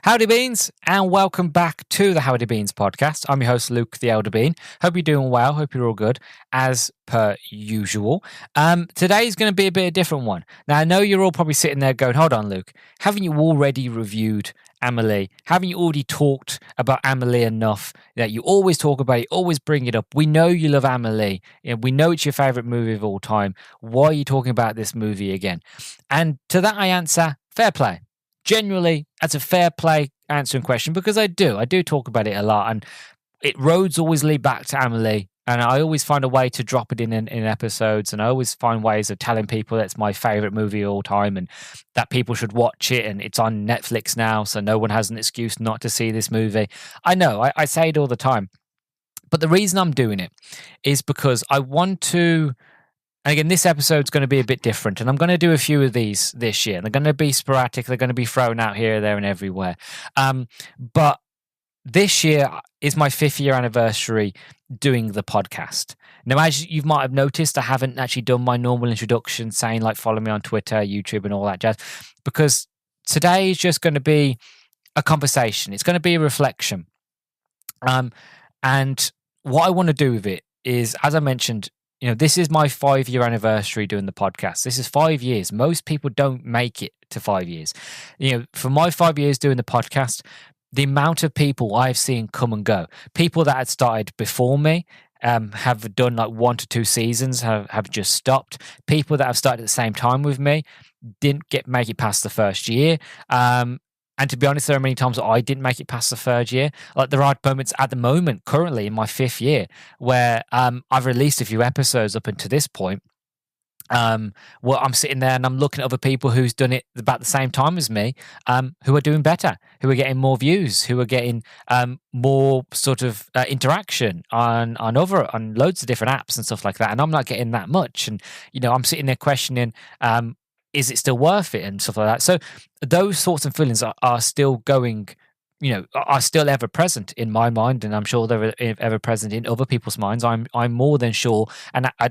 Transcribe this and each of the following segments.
Howdy Beans, and welcome back to the Howdy Beans podcast. I'm your host, Luke the Elder Bean. Hope you're doing well. Hope you're all good, as per usual. Today's going to be a bit of a different one. Now, I know you're all probably sitting there going, hold on, Luke, haven't you already reviewed Amelie? Haven't you already talked about Amelie enough that you always talk about it, always bring it up? We know you love Amelie. We know it's your favorite movie of all time. Why are you talking about this movie again? And to that I answer, fair play. Generally, that's a fair play answering question because I do talk about it a lot, and roads always lead back to Amelie, and I always find a way to drop it in episodes, and I always find ways of telling people that's my favorite movie of all time and that people should watch it, and it's on Netflix now, so no one has an excuse not to see this movie. I know, I say it all the time, but the reason I'm doing it is because I want to. And again, this episode's going to be a bit different, and I'm going to do a few of these this year. They're going to be sporadic. They're going to be thrown out here, there, and everywhere. But this year is my 5th year anniversary doing the podcast. Now, as you might have noticed, I haven't actually done my normal introduction saying, like, follow me on Twitter, YouTube, and all that jazz, because today is just going to be a conversation. It's going to be a reflection. And what I want to do with it is, as I mentioned, this is my 5-year anniversary doing the podcast. This is 5 years. Most people don't make it to 5 years. For my 5 years doing the podcast, the amount of people I've seen come and go, people that had started before me, have done like 1 to 2 seasons, have just stopped. People that have started at the same time with me didn't make it past the first year. And to be honest, there are many times that I didn't make it past the 3rd year. Like, there are moments at the moment, currently in my 5th year, where I've released a few episodes up until this point. Well, I'm sitting there and I'm looking at other people who's done it about the same time as me, who are doing better, who are getting more views, who are getting more sort of interaction on loads of different apps and stuff like that. And I'm not getting that much. And, I'm sitting there questioning, is it still worth it and stuff like that? So those thoughts and feelings are still going, are still ever present in my mind, and I'm sure they're ever present in other people's minds. I'm more than sure, and I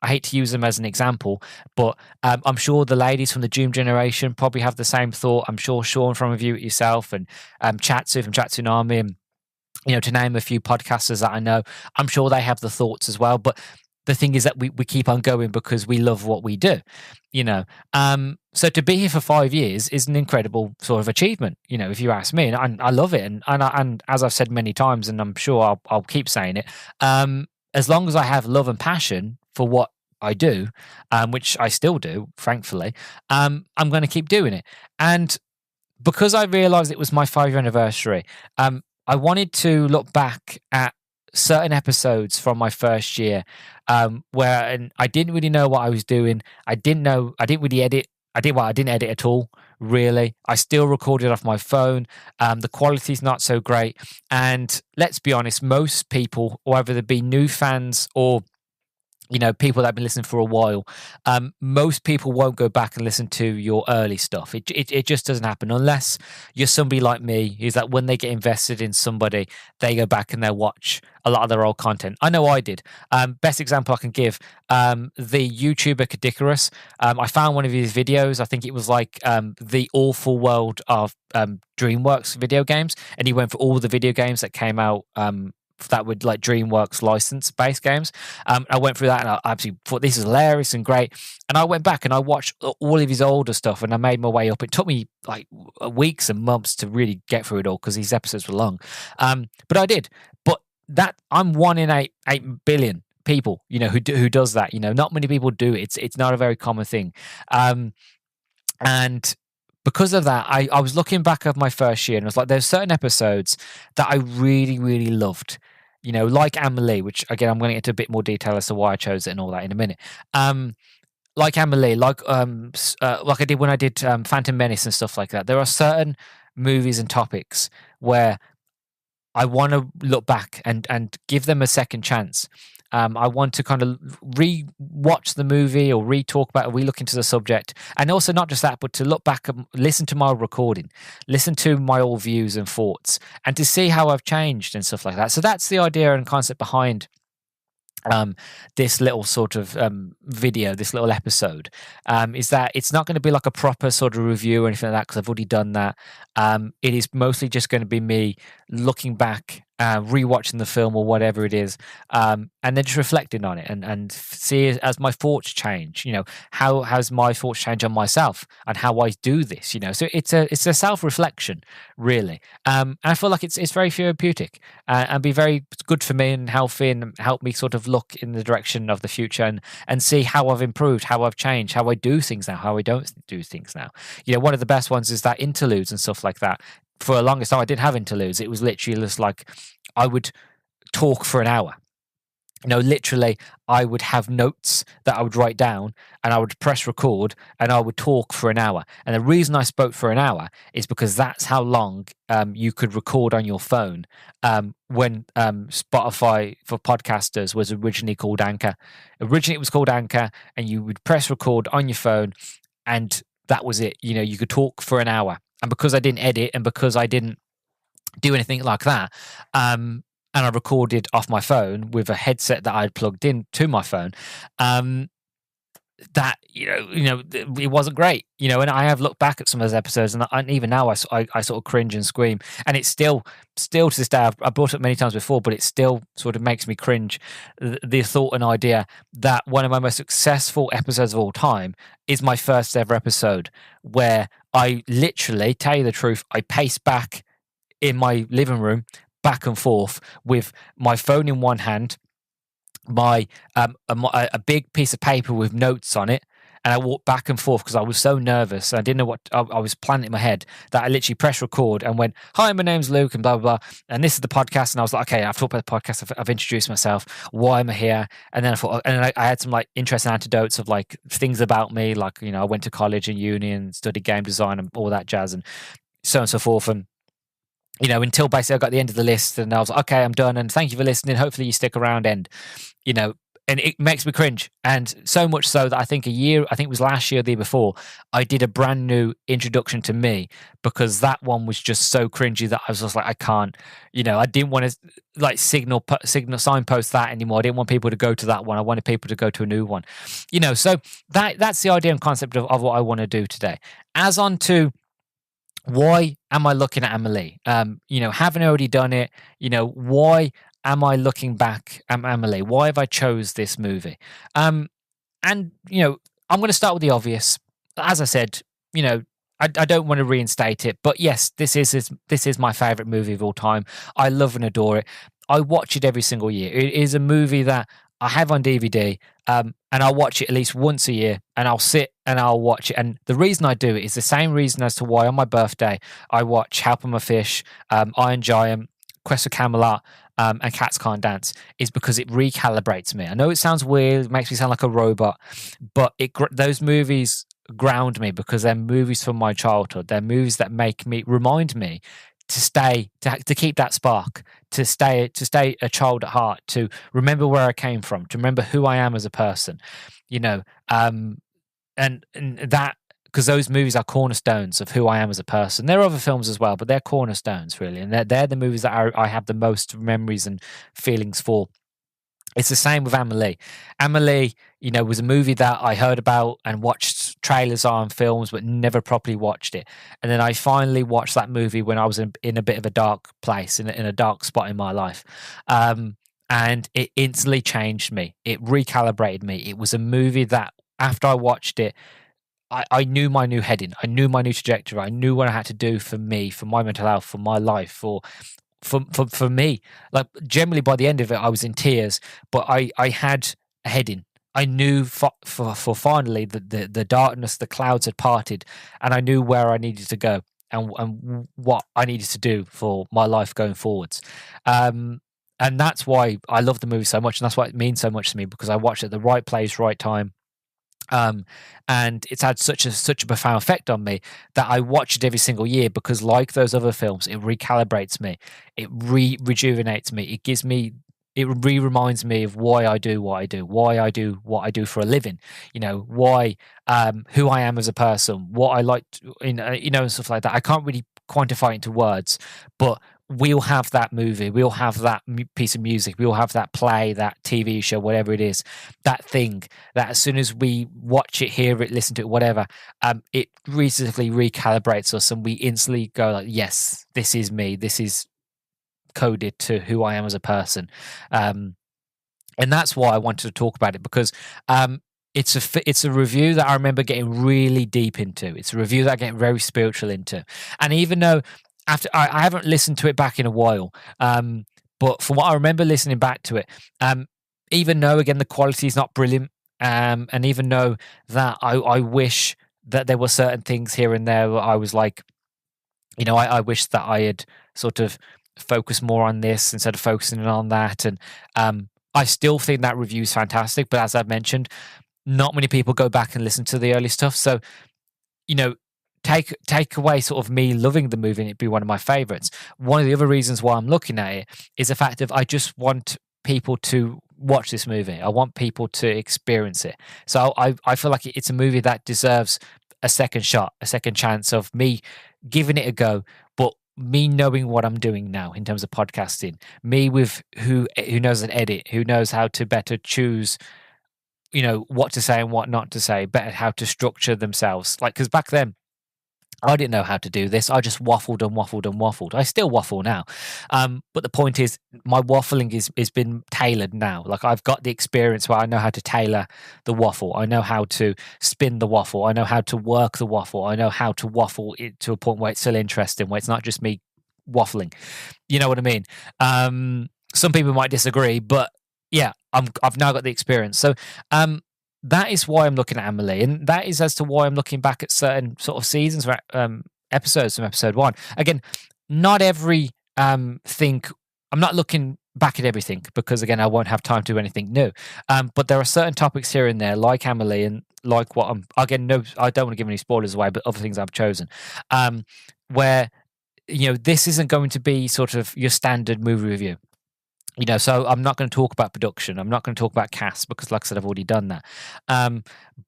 hate to use them as an example, but I'm sure the ladies from the Doom generation probably have the same thought. I'm sure Sean from Review It Yourself and Chatsu from Chatsunami, and to name a few podcasters that I know, I'm sure they have the thoughts as well. But the thing is that we keep on going because we love what we do, So to be here for 5 years is an incredible sort of achievement, if you ask me. And I love it. And as I've said many times, and I'm sure I'll keep saying it, as long as I have love and passion for what I do, which I still do, thankfully, I'm going to keep doing it. And because I realized it was my 5-year anniversary, I wanted to look back at certain episodes from my first year, where I didn't really know what I was doing. I didn't really edit. I didn't edit at all, really. I still recorded off my phone. The quality's not so great. And let's be honest, most people, whether they be new fans or people that have been listening for a while, most people won't go back and listen to your early stuff. It just doesn't happen unless you're somebody like me, who's that when they get invested in somebody, they go back and they watch a lot of their old content. I know I did. Best example I can give, the YouTuber Kadikarus. I found one of his videos. I think it was like the awful world of DreamWorks video games, and he went for all the video games that came out that would like DreamWorks license-based games. I went through that and I absolutely thought this is hilarious and great. And I went back and I watched all of his older stuff and I made my way up. It took me like weeks and months to really get through it all because these episodes were long. But I did. But that I'm 1 in 8 billion people, who does that. Not many people do it. It's not a very common thing. And because of that, I was looking back at my first year and I was like, there's certain episodes that I really, really loved. Like Amelie, which again, I'm going to get into a bit more detail as to why I chose it and all that in a minute. Like Amelie, like I did when I did Phantom Menace and stuff like that. There are certain movies and topics where I want to look back and give them a second chance. I want to kind of re-watch the movie or re-talk about it, re-look into the subject. And also not just that, but to look back and listen to my recording, listen to my old views and thoughts, and to see how I've changed and stuff like that. So that's the idea and concept behind um, this little sort of video, this little episode, is that it's not going to be like a proper sort of review or anything like that because I've already done that. It is mostly just going to be me looking back, rewatching the film or whatever it is, and then just reflecting on it and see as my thoughts change. How has my thoughts changed on myself and how I do this? So it's a self reflection, really. And I feel like it's very therapeutic and be very good for me and healthy and help me sort of look in the direction of the future and see how I've improved, how I've changed, how I do things now, how I don't do things now. One of the best ones is that interludes and stuff like that. For the longest time, I didn't have interludes. It was literally just like I would talk for an hour. Literally, I would have notes that I would write down and I would press record and I would talk for an hour. And the reason I spoke for an hour is because that's how long you could record on your phone when Spotify for podcasters was originally called Anchor. Originally, it was called Anchor, and you would press record on your phone and that was it. You could talk for an hour. And because I didn't edit and because I didn't do anything like that, and I recorded off my phone with a headset that I had plugged in to my phone, that it wasn't great, and I have looked back at some of those episodes, and even now I sort of cringe and scream, and it's still to this day. I've brought it up many times before, but it still sort of makes me cringe. The thought and idea that one of my most successful episodes of all time is my first ever episode, where I literally, tell you the truth, I paced back in my living room back and forth with my phone in one hand, my a big piece of paper with notes on it, and I walked back and forth because I was so nervous. I didn't know what I was planning in my head, that I literally pressed record and went, "Hi, my name's Luke," and blah blah blah, and this is the podcast. And I was like, "Okay, I've talked about the podcast. I've introduced myself. Why am I here?" And then I thought, and then I had some like interesting anecdotes of like things about me, like I went to college and uni and studied game design and all that jazz, and so on and so forth, and until basically I got the end of the list and I was like, okay, I'm done. And thank you for listening. Hopefully you stick around. And it makes me cringe. And so much so that I think it was last year or the year before, I did a brand new introduction to me because that one was just so cringy that I was just like, I can't, I didn't want to like signal signpost that anymore. I didn't want people to go to that one. I wanted people to go to a new one, so that's the idea and concept of what I want to do today. As on to, why am I looking at Amelie? Having already done it, why am I looking back at Amelie? Why have I chose this movie? And I'm going to start with the obvious. As I said, I don't want to reinstate it, but yes, this is my favorite movie of all time. I love and adore it. I watch it every single year. It is a movie that I have on DVD, and I'll watch it at least once a year, and I'll sit and I'll watch it. And the reason I do it is the same reason as to why on my birthday I watch Help 'Em a Fish, Iron Giant, Quest for Camelot, and Cats Can't Dance, is because it recalibrates me. I know it sounds weird, it makes me sound like a robot, but those movies ground me because they're movies from my childhood. They're movies that remind me to keep that spark, to stay a child at heart, to remember where I came from, to remember who I am as a person, and that, because those movies are cornerstones of who I am as a person. There are other films as well, but they're cornerstones really, and they're the movies that I have the most memories and feelings for. It's the same with Amelie. Amelie, was a movie that I heard about and watched trailers on films, but never properly watched it. And then I finally watched that movie when I was in a bit of a dark place, in a dark spot in my life. And it instantly changed me. It recalibrated me. It was a movie that, after I watched it, I knew my new heading. I knew my new trajectory. I knew what I had to do for me, for my mental health, for my life, for me. Like, generally by the end of it I was in tears, but I had a heading. I knew for finally the darkness, the clouds had parted, and I knew where I needed to go and what I needed to do for my life going forwards. And that's why I love the movie so much, and that's why it means so much to me, because I watched it at the right place, right time. And it's had such a profound effect on me that I watch it every single year, because like those other films, it recalibrates me, it rejuvenates me, it reminds me of why I do what I do, why I do what I do for a living, why, who I am as a person, what I like, and stuff like that. I can't really quantify it into words, but we'll have that movie, we'll have that piece of music, we'll have that play, that TV show, whatever it is, that thing that as soon as we watch it, hear it, listen to it, whatever, it reasonably recalibrates us, and we instantly go like, yes, this is me. This is coded to who I am as a person. And that's why I wanted to talk about it, because it's a review that I remember getting really deep into. It's a review that I get very spiritual into. And even though after I haven't listened to it back in a while, but from what I remember listening back to it, even though again the quality is not brilliant, and even though that I wish that there were certain things here and there where I was like, I wish that I had sort of focused more on this instead of focusing on that. And I still think that review is fantastic, but as I've mentioned, not many people go back and listen to the early stuff. So, take away sort of me loving the movie and it be one of my favorites. One of the other reasons why I'm looking at it is the fact of I just want people to watch this movie. I want people to experience it. So I feel like it's a movie that deserves a second shot, a second chance of me giving it a go, but me knowing what I'm doing now in terms of podcasting, me with who knows an edit, who knows how to better choose, what to say and what not to say, better how to structure themselves. Like, because back then, I didn't know how to do this. I just waffled and waffled and waffled. I still waffle now. But the point is, my waffling is been tailored now. Like, I've got the experience where I know how to tailor the waffle. I know how to spin the waffle. I know how to work the waffle. I know how to waffle it to a point where it's still interesting, where it's not just me waffling. You know what I mean? Some people might disagree, but yeah, I've now got the experience. So, that is why I'm looking at Amelie, and that is as to why I'm looking back at certain sort of seasons, episodes from episode 1. Again, not every thing. I'm not looking back at everything because again, I won't have time to do anything new. But there are certain topics here and there, like Amelie, and like what I'm again. No, I don't want to give any spoilers away, but other things I've chosen, where this isn't going to be sort of your standard movie review. So I'm not going to talk about production. I'm not going to talk about cast because, like I said, I've already done that.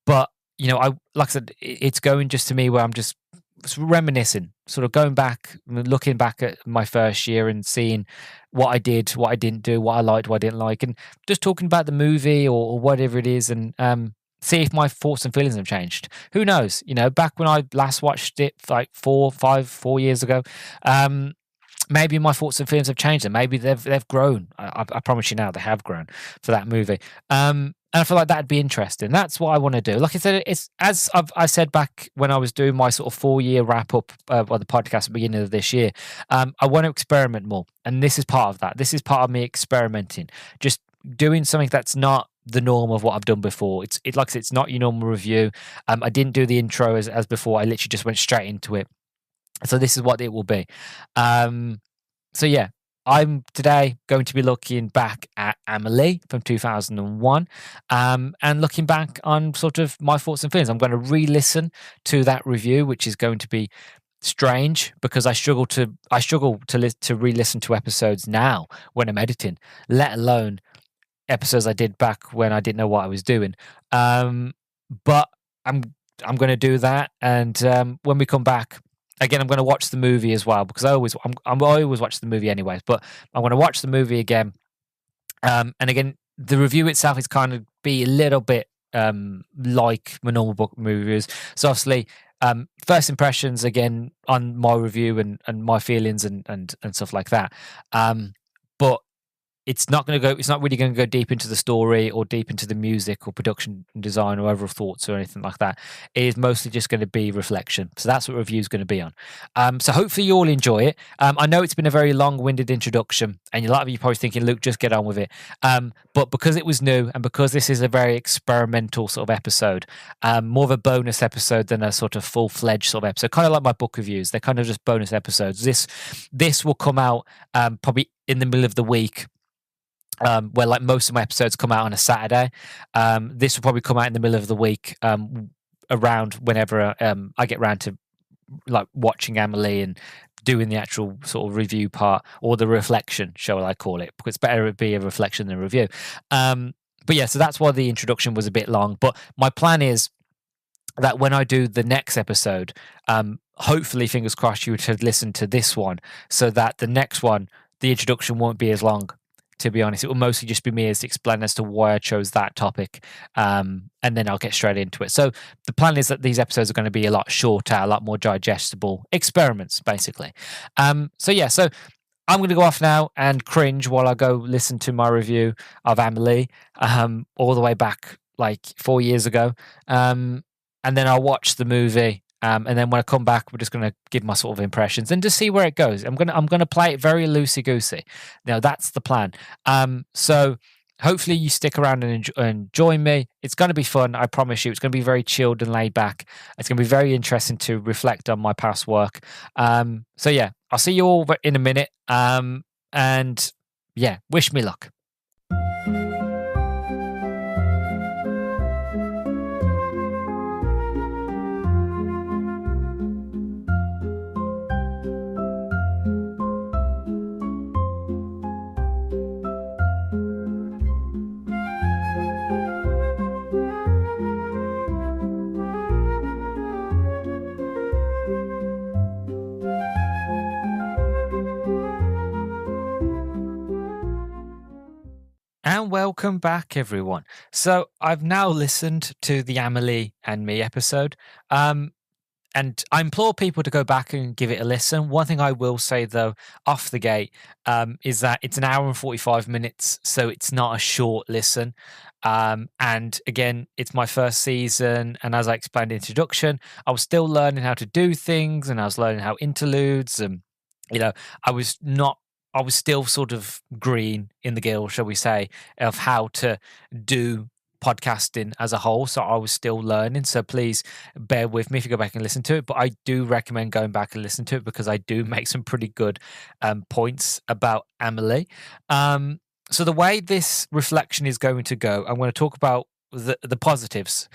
But like I said, it's going just to me where I'm just reminiscing, sort of going back, looking back at my first year and seeing what I did, what I didn't do, what I liked, what I didn't like, and just talking about the movie or whatever it is, and see if my thoughts and feelings have changed. Who knows? Back when I last watched it, like 4 years ago. Maybe my thoughts and feelings have changed, and maybe they've grown. I promise you now, they have grown for that movie. And I feel like that'd be interesting. That's what I want to do. Like I said, it's as I said back when I was doing my sort of 4-year wrap up on the podcast at the beginning of this year. I want to experiment more, and this is part of that. This is part of me experimenting, just doing something that's not the norm of what I've done before. It's like I said, it's not your normal review. I didn't do the intro as before. I literally just went straight into it. So this is what it will be. So yeah, I'm today going to be looking back at Amelie from 2001, and looking back on sort of my thoughts and feelings. I'm going to re-listen to that review, which is going to be strange because I struggle to re-listen to episodes now when I'm editing, let alone episodes I did back when I didn't know what I was doing. But I'm going to do that, and when we come back. Again, I'm going to watch the movie as well because I always watch the movie anyways. But I'm going to watch the movie again, and again, the review itself is kind of be a little bit like my normal book movie reviews. So obviously, first impressions again on my review and my feelings and stuff like that. But it's not really going to go deep into the story or deep into the music or production and design or overall thoughts or anything like that. It is mostly just going to be reflection. So that's what review is going to be on. So hopefully you all enjoy it. I know it's been a very long-winded introduction, and a lot of you are probably thinking, Luke, just get on with it. But because it was new and because this is a very experimental sort of episode, more of a bonus episode than a sort of full-fledged sort of episode, kind of like my book reviews. They're kind of just bonus episodes. This will come out probably in the middle of the week. Where like most of my episodes come out on a Saturday. This will probably come out in the middle of the week, around whenever I get around to like watching Amelie and doing the actual sort of review part or the reflection, shall I call it, because it's better to be a reflection than a review. But yeah, so that's why the introduction was a bit long. But my plan is that when I do the next episode, hopefully, fingers crossed, you would have listened to this one, so that the next one, the introduction won't be as long. To be honest, it will mostly just be me as explain as to why I chose that topic, and then I'll get straight into it. So the plan is that these episodes are going to be a lot shorter, a lot more digestible experiments, basically. So I'm going to go off now and cringe while I go listen to my review of Amelie, all the way back like 4 years ago. And then I'll watch the movie. And then when I come back, we're just going to give my sort of impressions and just see where it goes. I'm gonna play it very loosey goosey. Now that's the plan. So hopefully you stick around and join me. It's going to be fun. I promise you. It's going to be very chilled and laid back. It's going to be very interesting to reflect on my past work. So yeah, I'll see you all in a minute. And yeah, wish me luck. And welcome back, everyone. So I've now listened to the Amelie and Me episode. And I implore people to go back and give it a listen. One thing I will say, though, off the gate, is that it's an hour and 45 minutes, so it's not a short listen. And again, it's my first season. And as I explained in the introduction, I was still learning how to do things, and I was learning how interludes, and, I was not. I was still sort of green in the gill, shall we say, of how to do podcasting as a whole. So I was still learning. So please bear with me if you go back and listen to it. But I do recommend going back and listen to it because I do make some pretty good points about Amelie. So the way this reflection is going to go, I'm going to talk about the positives.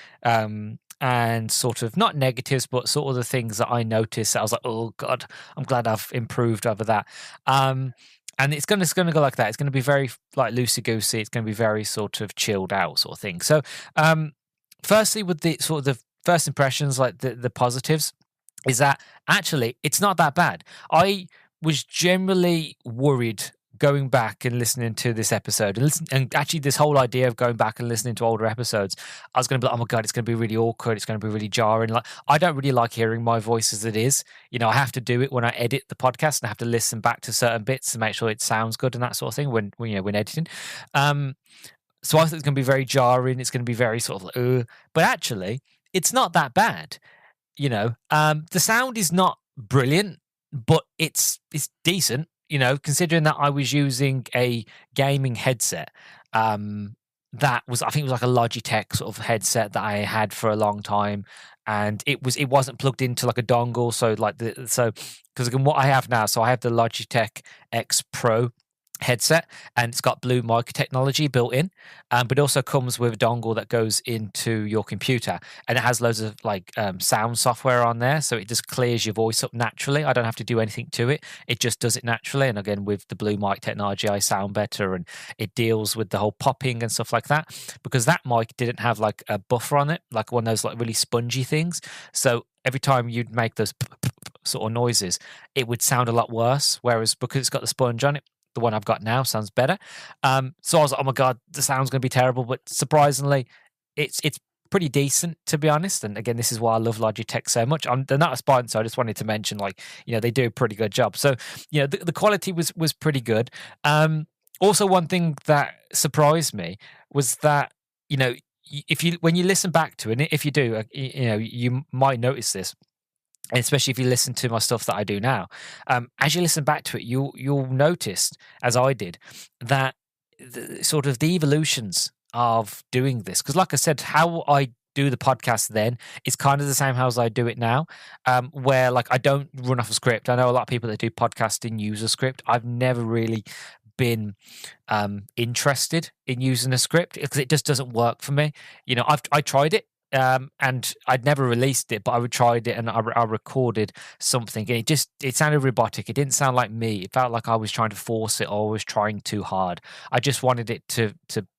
And sort of not negatives, but sort of the things that I noticed that I was like, oh God, I'm glad I've improved over that. And it's going to go like that. It's going to be very like loosey goosey. It's going to be very sort of chilled out sort of thing. So, firstly, with the sort of the first impressions, like the positives, is that actually it's not that bad. I was generally worried going back and listening to this episode and actually this whole idea of going back and listening to older episodes, I was going to be like, oh my God, it's going to be really awkward. It's going to be really jarring. Like, I don't really like hearing my voice as it is. I have to do it when I edit the podcast and I have to listen back to certain bits to make sure it sounds good and that sort of thing when editing. So I think it's going to be very jarring. It's going to be very sort of like, but actually it's not that bad. The sound is not brilliant, but it's decent. Considering that I was using a gaming headset, that was, I think it was like a Logitech sort of headset that I had for a long time, and it wasn't plugged into like a dongle. So because what I have now, so I have the Logitech X Pro headset, and it's got blue mic technology built in, but it also comes with a dongle that goes into your computer, and it has loads of like sound software on there, so it just clears your voice up naturally. I don't have to do anything to it. It just does it naturally. And again, with the blue mic technology, I sound better, and it deals with the whole popping and stuff like that, because that mic didn't have like a buffer on it, like one of those like really spongy things. So every time you'd make those sort of noises, it would sound a lot worse. Whereas because it's got the sponge on it, the one I've got now sounds better. So I was like, oh my God, the sound's going to be terrible. But surprisingly, it's pretty decent, to be honest. And again, this is why I love Logitech so much. They're not a sponsor, so I just wanted to mention, like, they do a pretty good job. So, the quality was pretty good. Also, one thing that surprised me was that, when you listen back to it, if you do, you might notice this. And especially if you listen to my stuff that I do now, as you listen back to it, you'll notice, as I did, that sort of the evolutions of doing this. Because, like I said, how I do the podcast then is kind of the same how as I do it now, where like I don't run off a script. I know a lot of people that do podcasting use a script. I've never really been interested in using a script because it just doesn't work for me. I tried it. And I'd never released it, but I tried it and I recorded something, and it sounded robotic. It didn't sound like me. It felt like I was trying to force it, or I was trying too hard. I just wanted it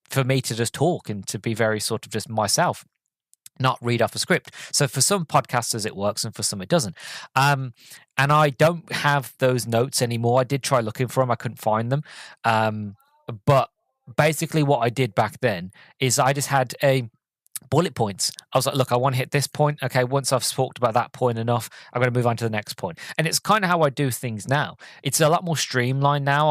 for me to just talk and to be very sort of just myself. not read off a script. So for some podcasters it works and for some it doesn't. And I don't have those notes anymore. I did try looking for them. I couldn't find them. But basically what I did back then is I just had a bullet points. I was like, look, I want to hit this point. Okay, once I've talked about that point enough, I'm going to move on to the next point. And it's kind of how I do things now. It's a lot more streamlined now.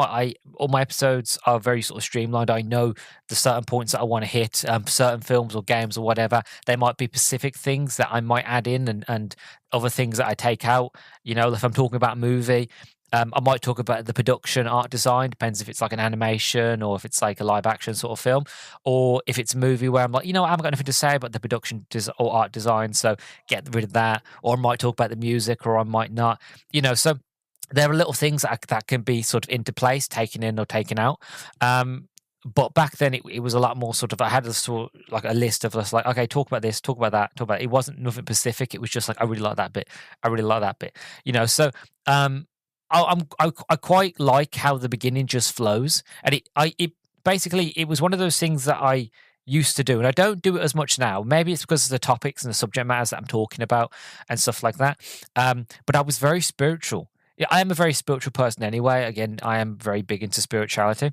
All my episodes are very sort of streamlined. I know the certain points that I want to hit, certain films or games or whatever. They might be specific things that I might add in and other things that I take out. You know, if I'm talking about a movie, I might talk about the production, art design, depends if it's like an animation or if it's like a live action sort of film, or if it's a movie where I'm like, I haven't got anything to say about the production or art design, so get rid of that. Or I might talk about the music, or I might not, so there are little things that can be sort of into place, taken in or taken out. But back then it was a lot more sort of, I had a sort of like a list of just like, okay, talk about this, talk about that, talk about it. It wasn't nothing specific. It was just like, I really like that bit. I really like that bit, so, I quite like how the beginning just flows, and it basically, it was one of those things that I used to do, and I don't do it as much now. Maybe it's because of the topics and the subject matters that I'm talking about and stuff like that. But I was very spiritual. Yeah, I am a very spiritual person anyway. Again, I am very big into spirituality.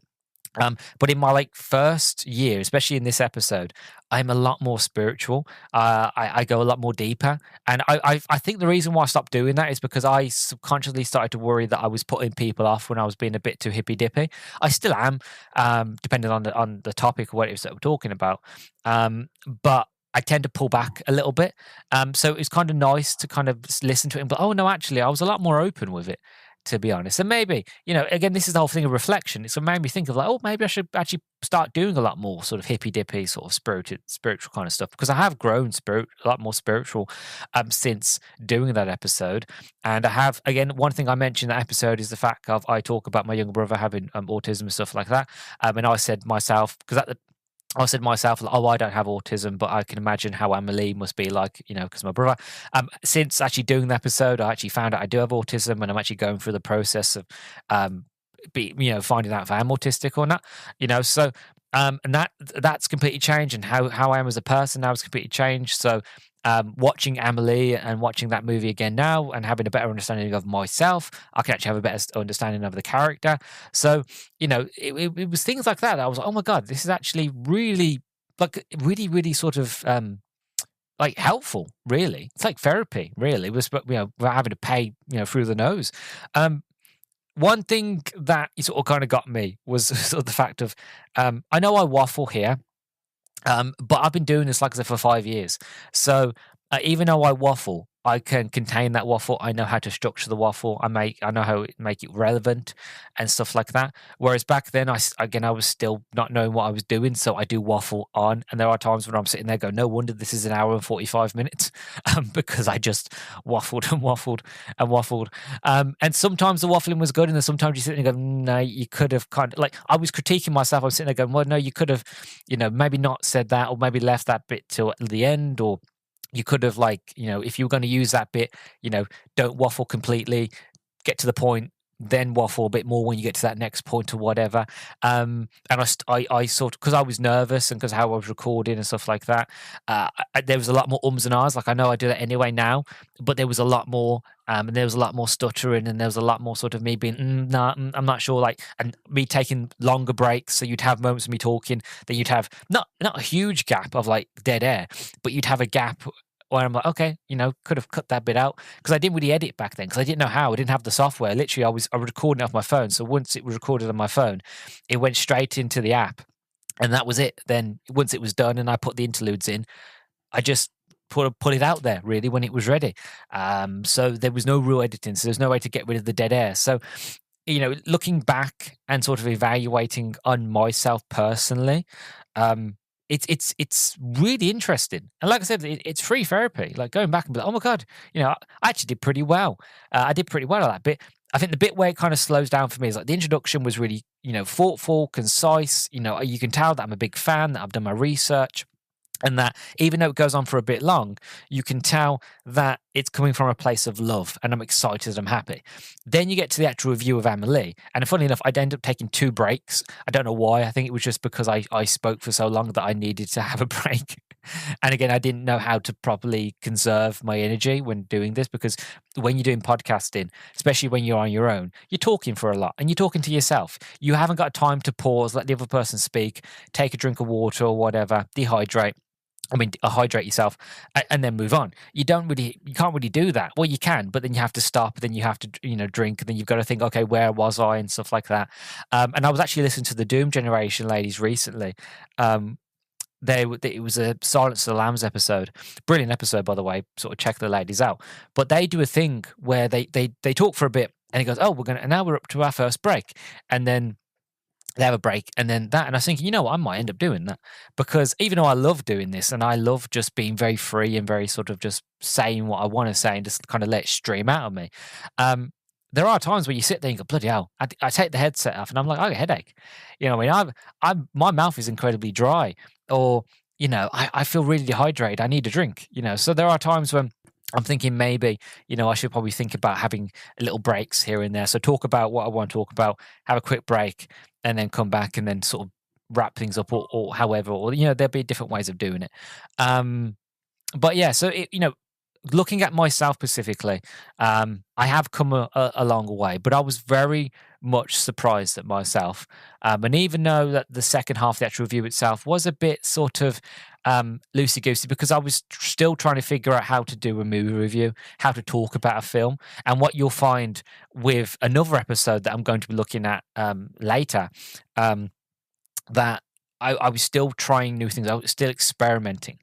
But in my first year, especially in this episode, I'm a lot more spiritual. I go a lot more deeper, and I think the reason why I stopped doing that is because I subconsciously started to worry that I was putting people off when I was being a bit too hippy dippy. I still am, depending on the topic or what it is that we're talking about. But I tend to pull back a little bit. So it's kind of nice to kind of listen to it and be, oh no, actually, I was a lot more open with it, to be honest. And maybe, again, this is the whole thing of reflection. It's what made me think of oh, maybe I should actually start doing a lot more sort of hippy dippy sort of spiritual kind of stuff, because I have grown a lot more spiritual since doing that episode. And I have, again, one thing I mentioned in that episode is the fact of I talk about my younger brother having autism and stuff like that. And I said myself, because I said myself, oh, I don't have autism, but I can imagine how Amelie must be like, because my brother. Since actually doing the episode, I actually found out I do have autism, and I'm actually going through the process of, finding out if I'm autistic or not. So, and that's completely changed, and how I am as a person now has completely changed. So, watching Amelie and watching that movie again now and having a better understanding of myself, I can actually have a better understanding of the character. So, it was things like that. I was like, oh my God, this is actually really, really, really sort of, helpful, really. It's like therapy, really. It was, without having to pay, through the nose. One thing that sort of kind of got me was sort of the fact of, I know I waffle here, but I've been doing this, like I said, for 5 years. So even though I waffle, I can contain that waffle. I know how to structure the waffle. I know how to make it relevant and stuff like that. Whereas back then, I was still not knowing what I was doing. So I do waffle on. And there are times when I'm sitting there going, no wonder this is an hour and 45 minutes, because I just waffled and waffled and waffled. And sometimes the waffling was good. And then sometimes you sit there and go, no, you could have kind of I was critiquing myself. I was sitting there going, well, no, you could have, maybe not said that, or maybe left that bit till the end, or you could have if you were going to use that bit, don't waffle completely, get to the point, then waffle a bit more when you get to that next point or whatever. And I sort of, because I was nervous and because how I was recording and stuff like that, there was a lot more ums and ahs. I know I do that anyway now, but there was a lot more, and there was a lot more stuttering, and there was a lot more sort of me being, I'm not sure, and me taking longer breaks. So you'd have moments of me talking, then you'd have not a huge gap of dead air, but you'd have a gap where I'm like, okay, could have cut that bit out, because I didn't really edit back then, because I didn't know how. I didn't have the software. Literally, I was recording it off my phone. So once it was recorded on my phone, it went straight into the app, and that was it. Then once it was done and I put the interludes in, I just put it out there really when it was ready. So there was no real editing. So there's no way to get rid of the dead air. So, looking back and sort of evaluating on myself personally, it's really interesting. And like I said, it's free therapy. Going back and be like, oh my God, I actually did pretty well. I did pretty well at that bit. I think the bit where it kind of slows down for me is the introduction was really, thoughtful, concise. You can tell that I'm a big fan, that I've done my research. And that even though it goes on for a bit long, you can tell that it's coming from a place of love, and I'm excited, I'm happy. Then you get to the actual review of Amelie. And funny enough, I'd end up taking 2 breaks. I don't know why. I think it was just because I spoke for so long that I needed to have a break. And again, I didn't know how to properly conserve my energy when doing this, because when you're doing podcasting, especially when you're on your own, you're talking for a lot and you're talking to yourself. You haven't got time to pause, let the other person speak, take a drink of water or whatever, dehydrate. I mean, hydrate yourself and then move on. You can't really do that. Well, you can, but then you have to stop. Then you have to, drink. And then you've got to think, okay, where was I and stuff like that. And I was actually listening to the Doom Generation ladies recently. It was a Silence of the Lambs episode, brilliant episode, by the way. Sort of check the ladies out. But they do a thing where they talk for a bit, and it goes, oh, now we're up to our first break, and then they have a break, and then that. And I was thinking, you know what, I might end up doing that, because even though I love doing this and I love just being very free and very sort of just saying what I want to say and just kind of let it stream out of me, there are times where you sit there and go, bloody hell, I take the headset off and I'm like, I get a headache. I mean, my mouth is incredibly dry, or I feel really dehydrated. I need a drink. So there are times when I'm thinking maybe, I should probably think about having little breaks here and there. So talk about what I want to talk about, have a quick break, and then come back and then sort of wrap things up, or however, or there'll be different ways of doing it. But yeah, so looking at myself specifically, I have come a long way, but I was very much surprised at myself. And even though that the second half of the actual review itself was a bit sort of loosey-goosey, because I was still trying to figure out how to do a movie review, how to talk about a film. And what you'll find with another episode that I'm going to be looking at later, that I was still trying new things. I was still experimenting.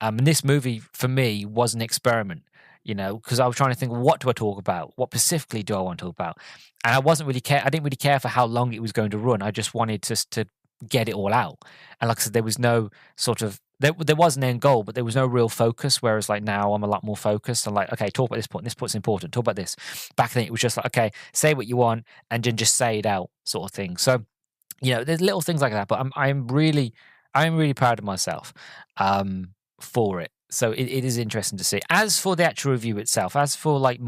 And this movie, for me, was an experiment, because I was trying to think, what do I talk about? What specifically do I want to talk about? And I didn't really care for how long it was going to run. I just wanted to get it all out. And like I said, there was no sort of, there was an end goal, but there was no real focus. Whereas like now I'm a lot more focused. I'm like, okay, talk about this point. This point's important. Talk about this. Back then it was just like, okay, say what you want and then just say it out, sort of thing. So, there's little things like that, but I'm really proud of myself for it. So it is interesting to see. As for the actual review itself, as for like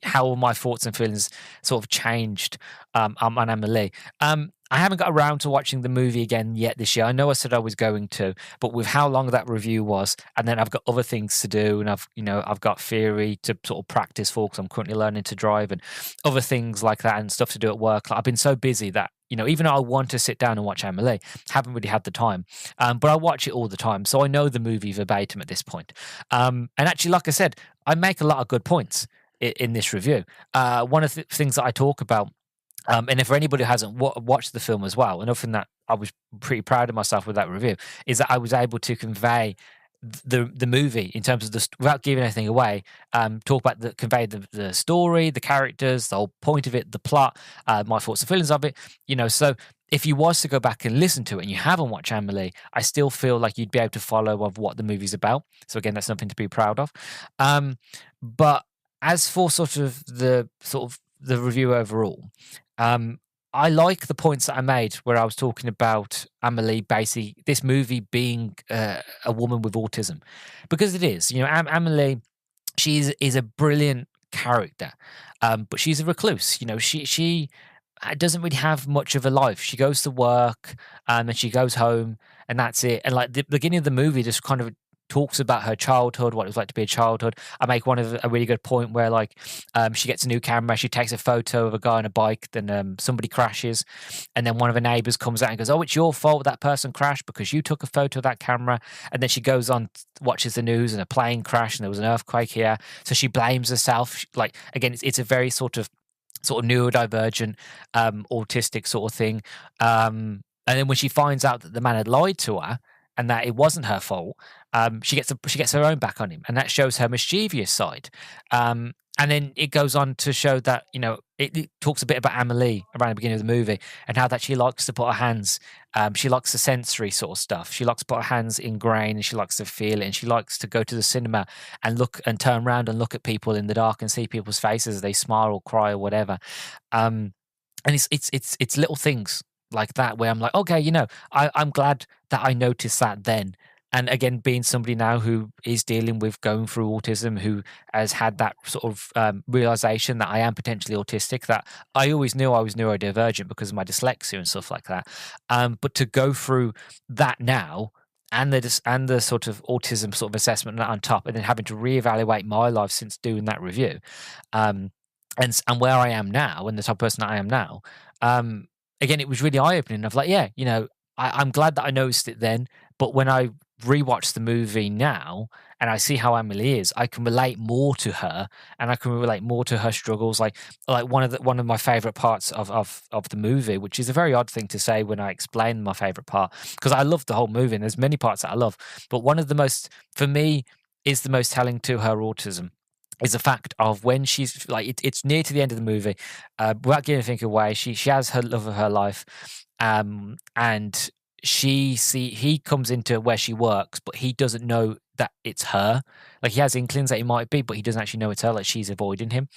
how my thoughts and feelings sort of changed on Amelie. I haven't got around to watching the movie again yet this year. I know I said I was going to, but with how long that review was, and then I've got other things to do, and I've got theory to sort of practice for, because I'm currently learning to drive, and other things like that, and stuff to do at work. Like, I've been so busy that even though I want to sit down and watch Amelie, haven't really had the time. But I watch it all the time, so I know the movie verbatim at this point. And actually, like I said, I make a lot of good points in this review. One of the things that I talk about, and if anybody who hasn't watched the film as well, another thing that I was pretty proud of myself with that review is that I was able to convey the movie in terms of without giving anything away. Convey the story, the characters, the whole point of it, the plot, my thoughts and feelings of it. So if you was to go back and listen to it and you haven't watched Amelie, I still feel like you'd be able to follow of what the movie's about. So again, that's something to be proud of. But as for the review overall, I like the points that I made where I was talking about Amelie, basically this movie being a woman with autism, because it is. Amelie, she is a brilliant character, but she's a recluse. She doesn't really have much of a life. She goes to work, and she goes home, and that's it. And like the beginning of the movie just kind of talks about her childhood, what it was like to be a childhood. I make a really good point where she gets a new camera, she takes a photo of a guy on a bike, then somebody crashes, and then one of her neighbors comes out and goes, oh, it's your fault that person crashed because you took a photo of that camera. And then she goes on, watches the news, and a plane crashed and there was an earthquake here, so she blames herself. Like, again, it's a very sort of neurodivergent, autistic sort of thing. And then when she finds out that the man had lied to her and that it wasn't her fault, she gets her own back on him, and that shows her mischievous side. And then it goes on to show that it talks a bit about Amelie around the beginning of the movie, and how that she likes to put her hands. She likes the sensory sort of stuff. She likes to put her hands in grain, and she likes to feel it, and she likes to go to the cinema and look and turn around and look at people in the dark and see people's faces as they smile or cry or whatever. And it's little things like that where I'm like, okay, I'm glad that I noticed that then. And again, being somebody now who is dealing with going through autism, who has had that sort of realization that I am potentially autistic, that I always knew I was neurodivergent because of my dyslexia and stuff like that. But to go through that now and the sort of autism sort of assessment on top, and then having to reevaluate my life since doing that review, um, and where I am now, and the type of person I am now. Um, Again, it was really eye opening. Of like, yeah, I'm glad that I noticed it then, but when I rewatch the movie now and I see how Amelie is, I can relate more to her, and I can relate more to her struggles. Like one of my favorite parts of the movie, which is a very odd thing to say when I explain my favorite part, because I love the whole movie and there's many parts that I love, but one of the most, for me, is the most telling to her autism is the fact of when she's like it's near to the end of the movie, without giving anything away, she has her love of her life, and he comes into where she works, but he doesn't know that it's her. Like, he has inklings that it might be, but he doesn't actually know it's her. Like, she's avoiding him,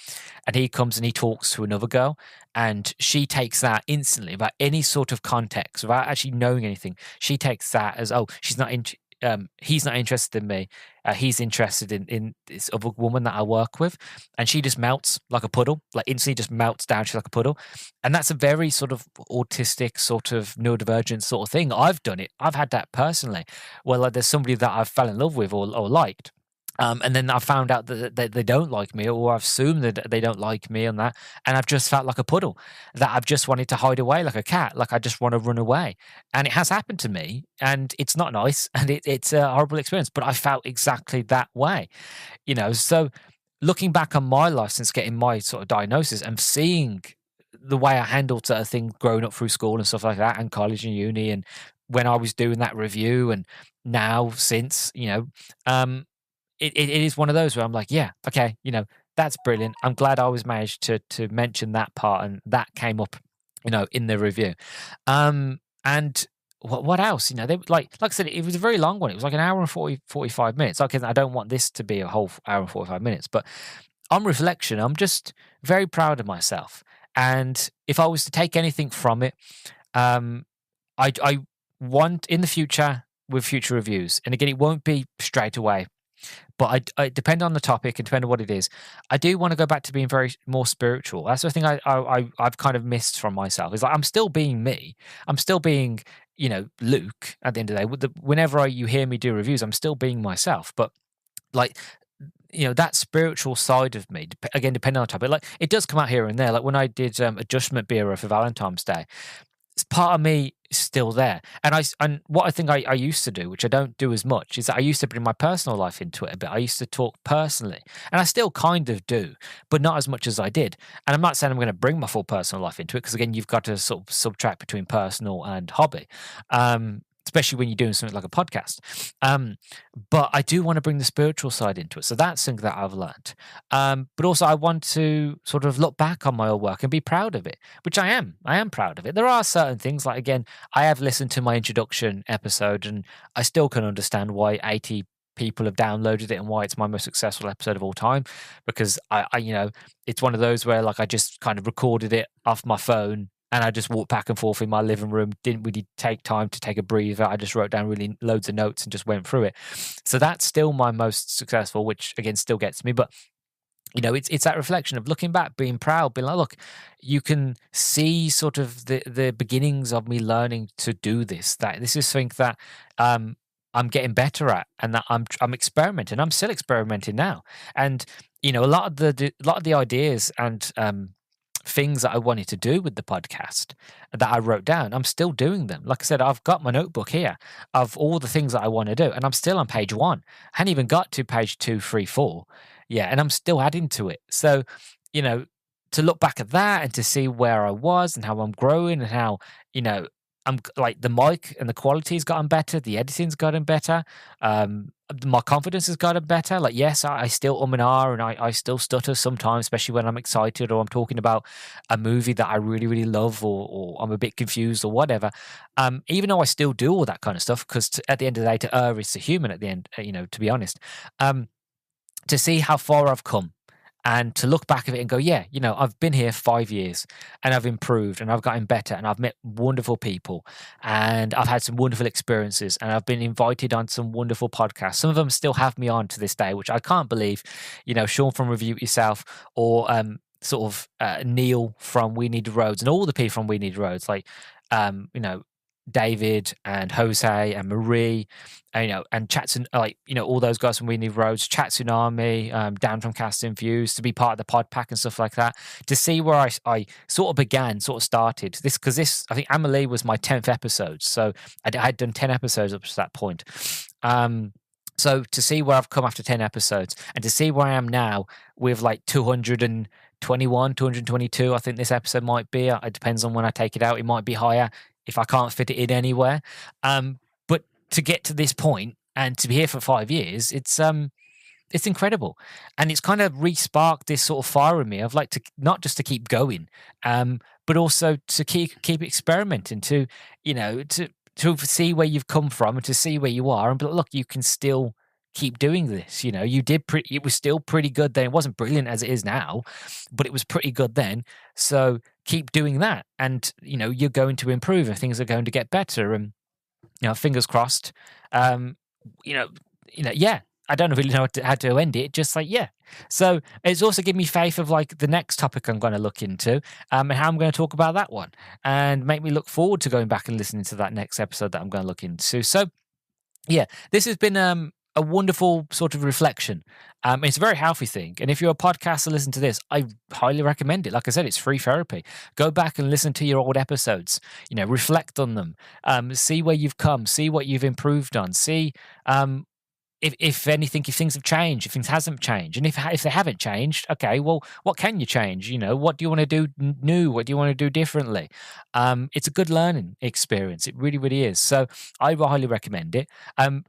and he comes and he talks to another girl, and she takes that instantly without any sort of context, without actually knowing anything. She takes that as, oh, he's not interested in me. He's interested in this other woman that I work with, and she just melts like a puddle, like instantly just melts down. She's like a puddle, and that's a very sort of autistic, sort of neurodivergent sort of thing. I've done it. I've had that personally, where like there's somebody that I've fell in love with or liked. And then I found out that they don't like me, or I've assumed that they don't like me on that. And I've just felt like a puddle, that I've just wanted to hide away like a cat. Like, I just want to run away. And it has happened to me, and it's not nice, and it's a horrible experience, but I felt exactly that way, So looking back on my life since getting my sort of diagnosis and seeing the way I handled certain things growing up through school and stuff like that, and college and uni, and when I was doing that review, and now since, it is one of those where I'm like, yeah, okay, that's brilliant. I'm glad I was managed to mention that part, and that came up, in the review. And what else? They like I said, it was a very long one. It was like an hour and 45 minutes. Okay, I don't want this to be a whole hour and 45 minutes, but on reflection, I'm just very proud of myself. And if I was to take anything from it, I want in the future, with future reviews, and again, it won't be straight away, but I depend on the topic and depend on what it is. I do want to go back to being very more spiritual. That's the thing I've kind of missed from myself. Is like, I'm still being me. I'm still being, Luke. At the end of the day, whenever you hear me do reviews, I'm still being myself. But like, that spiritual side of me, again, depending on the topic, like, it does come out here and there. Like, when I did Adjustment Bureau for Valentine's Day, part of me is still there. And what I think I used to do, which I don't do as much, is that I used to bring my personal life into it a bit. I used to talk personally, and I still kind of do, but not as much as I did. And I'm not saying I'm going to bring my full personal life into it, because again, you've got to sort of subtract between personal and hobby. Especially when you're doing something like a podcast. But I do want to bring the spiritual side into it. So that's something that I've learned. But also I want to sort of look back on my old work and be proud of it, which I am. I am proud of it. There are certain things, like, again, I have listened to my introduction episode, and I still can understand why 80 people have downloaded it and why it's my most successful episode of all time, because I it's one of those where, like, I just kind of recorded it off my phone, and I just walked back and forth in my living room, didn't really take time to take a breather. I just wrote down really loads of notes and just went through it. So that's still my most successful, which again still gets me. But it's that reflection of looking back, being proud, being like, look, you can see sort of the beginnings of me learning to do this. That this is something that I'm getting better at, and that I'm experimenting. I'm still experimenting now, and a lot of the ideas and things that I wanted to do with the podcast that I wrote down, I'm still doing them. Like I said, I've got my notebook here of all the things that I want to do, and I'm still on page 1. I hadn't even got to page 2, 3, 4. Yeah, and I'm still adding to it. So, to look back at that and to see where I was and how I'm growing, and how, I'm like, the mic and the quality's gotten better, the editing's gotten better, my confidence has gotten better. Like, yes, I still and I still stutter sometimes, especially when I'm excited or I'm talking about a movie that I really, really love, or I'm a bit confused or whatever. Even though I still do all that kind of stuff, because at the end of the day, to err is a human at the end, to be honest. To see how far I've come, and to look back at it and go, yeah, I've been here 5 years, and I've improved, and I've gotten better, and I've met wonderful people, and I've had some wonderful experiences, and I've been invited on some wonderful podcasts. Some of them still have me on to this day, which I can't believe. Sean from Review It Yourself, or Neil from We Need Roads, and all the people from We Need Roads, like, David and Jose and Marie, and chats and all those guys from We Need Roads, Chat Tsunami, Dan from Casting Views, to be part of the pod pack and stuff like that, to see where I sort of started this, because I think Amelie was my 10th episode, so I had done 10 episodes up to that point. So to see where I've come after 10 episodes, and to see where I am now with like 221, 222, I think this episode might be. It depends on when I take it out. It might be higher if I can't fit it in anywhere. But to get to this point and to be here for 5 years, it's incredible. And it's kind of re-sparked this sort of fire in me of like, to not just to keep going, but also to keep experimenting, to see where you've come from and to see where you are. And but look, you can still keep doing this. It was still pretty good then. It wasn't brilliant as it is now, but it was pretty good then. So keep doing that, and you're going to improve and things are going to get better. And fingers crossed. Yeah. I don't really know how to end it. Just like, yeah. So it's also given me faith of like the next topic I'm going to look into, and how I'm going to talk about that one, and make me look forward to going back and listening to that next episode that I'm going to look into. So yeah, this has been a wonderful sort of reflection. It's a very healthy thing. And if you're a podcaster, listen to this. I highly recommend it. Like I said, it's free therapy. Go back and listen to your old episodes, reflect on them, see where you've come, see what you've improved on, see if things have changed, if things hasn't changed, and if they haven't changed, okay, well, what can you change? What do you want to do new? What do you want to do differently? It's a good learning experience. It really, really is. So I highly recommend it. And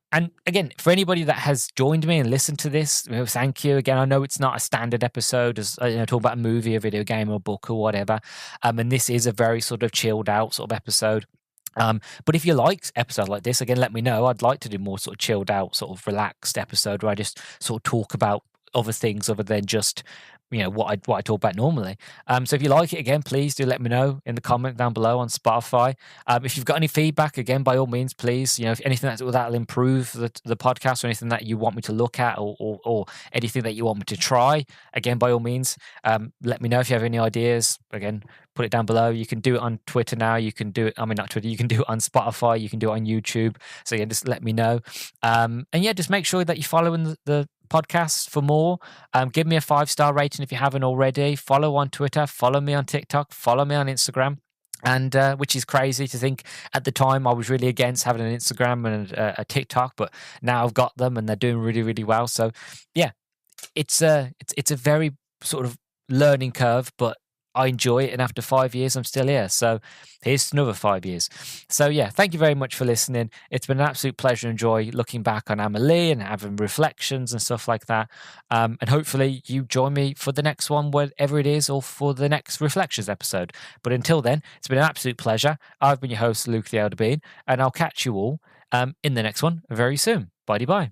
again, for anybody that has joined me and listened to this, thank you again. I know it's not a standard episode, as talk about a movie, a video game, or a book, or whatever. And this is a very sort of chilled out sort of episode. But if you like episodes like this, again, let me know. I'd like to do more sort of chilled out, sort of relaxed episode where I just sort of talk about other things other than just what I talk about normally. So if you like it, again, please do let me know in the comment down below on Spotify. If you've got any feedback, again, by all means, please, if anything that'll improve the podcast, or anything that you want me to look at, or anything that you want me to try, again, by all means, let me know if you have any ideas. Again, put it down below. You can do it on Twitter now. You can do it, not Twitter, you can do it on Spotify, you can do it on YouTube. So yeah, just let me know. And yeah, just make sure that you're following the podcast for more. Give me a 5-star rating if you haven't already. Follow on Twitter, follow me on TikTok, follow me on Instagram. And which is crazy to think. At the time I was really against having an Instagram and a TikTok, but now I've got them and they're doing really, really well. So yeah, it's a very sort of learning curve, but I enjoy it, and after 5 years, I'm still here. So here's another 5 years. So yeah, thank you very much for listening. It's been an absolute pleasure and joy looking back on Amelie and having reflections and stuff like that. And hopefully you join me for the next one, whatever it is, or for the next Reflections episode. But until then, it's been an absolute pleasure. I've been your host, Luke the Howdy Bean, and I'll catch you all in the next one very soon. Bye-bye.